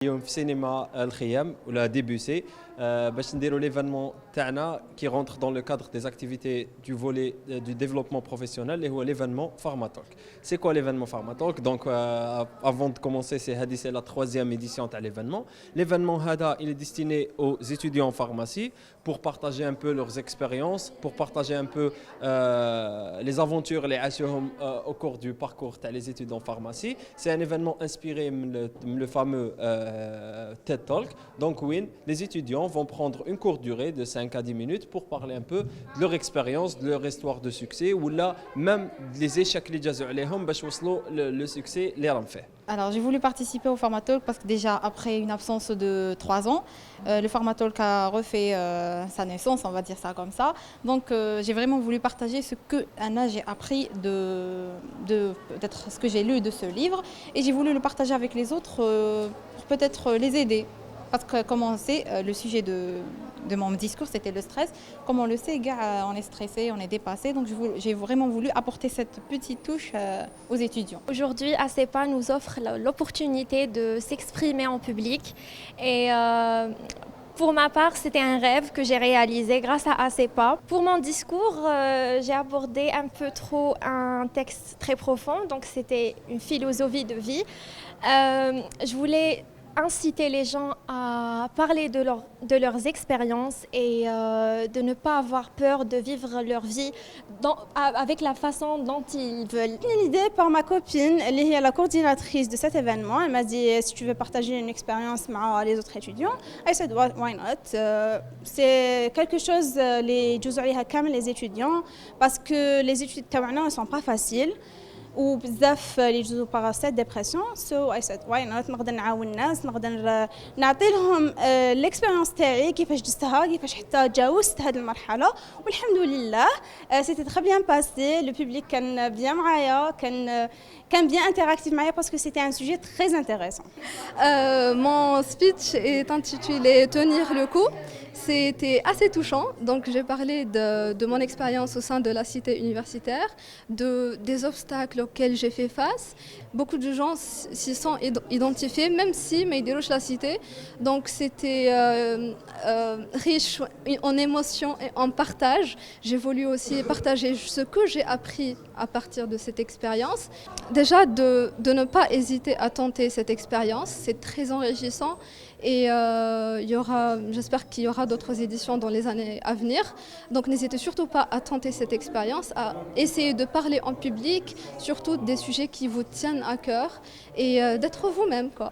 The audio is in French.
اليوم في سينما الخيام ولا دي بي سي باش نديروا ليفينمون تاعنا كي رونتر دون لو كادر دي اكتيفيتي دو فولي دو ديفلوبمون بروفيسيونيل اللي هو ليفينمون فارماتوك. سي كوا ليفينمون فارماتوك؟ دونك افون دو كومونسي سي هذه سي لا troisième édition تاع ليفينمون. ليفينمون هذا il est destiné aux étudiants en pharmacie pour partager un peu leurs expériences, pour partager un peu les aventures les عاشوهم au cours du parcours تاع les études en pharmacie. C'est un événement inspiré le fameux TED Talk. Donc oui, les étudiants vont prendre une courte durée de 5 à 10 minutes pour parler un peu de leur expérience, de leur histoire de succès ou là même les échecs اللي جازوا عليهم باش وصلوا le succès اللي راهم فيه. Alors j'ai voulu participer au Pharmatalk parce que déjà après une absence de 3 ans, le Pharmatalk a refait sa naissance, on va dire ça comme ça. Donc j'ai vraiment voulu partager ce que Anna j'ai appris peut-être ce que j'ai lu de ce livre et j'ai voulu le partager avec les autres pour peut-être les aider. Parce que comme on sait, le sujet de mon discours c'était le stress. Comme on le sait, gars, on est stressé, on est dépassé. Donc j'ai vraiment voulu apporter cette petite touche aux étudiants. Aujourd'hui, ACEPA nous offre l'opportunité de s'exprimer en public et pour ma part, c'était un rêve que j'ai réalisé grâce à ACEPA. Pour mon discours, j'ai abordé un peu trop un texte très profond, donc c'était une philosophie de vie. Je voulais inciter les gens à parler de leurs expériences et de ne pas avoir peur de vivre leur vie avec la façon dont ils veulent. Une idée par ma copine, elle est la coordinatrice de cet événement. Elle m'a dit si tu veux partager une expérience avec les autres étudiants. I said why not. C'est quelque chose les جوزوا عليها كامل les étudiants parce que les études تاعنا ne sont pas faciles. وبزاف اللي يجوزوا باغ سيت ديبرسيون سو اي سيت واي نوت نقدر نعاون الناس نقدر نعطي لهم الاكسبيريونس تاعي كيفاش دزتها كيفاش حتى تجاوزت هذه المرحله والحمد لله سيتي تري بيان باسي لو بوبليك كان بيان معايا كان bien interactif معايا parce que c'était un sujet très intéressant. Mon speech est intitulé Tenir le coup. C'était assez touchant, donc j'ai parlé de mon expérience au sein de la cité universitaire, des obstacles auxquels j'ai fait face. Beaucoup de gens s'y sont identifiés, même si Maïdirouche la cité. Donc c'était riche en émotions et en partage. J'ai voulu aussi partager ce que j'ai appris à partir de cette expérience. Déjà de ne pas hésiter à tenter cette expérience, c'est très enrichissant. Et j'espère qu'il y aura d'autres éditions dans les années à venir. Donc n'hésitez surtout pas à tenter cette expérience, à essayer de parler en public, surtout des sujets qui vous tiennent à cœur et d'être vous-même, quoi.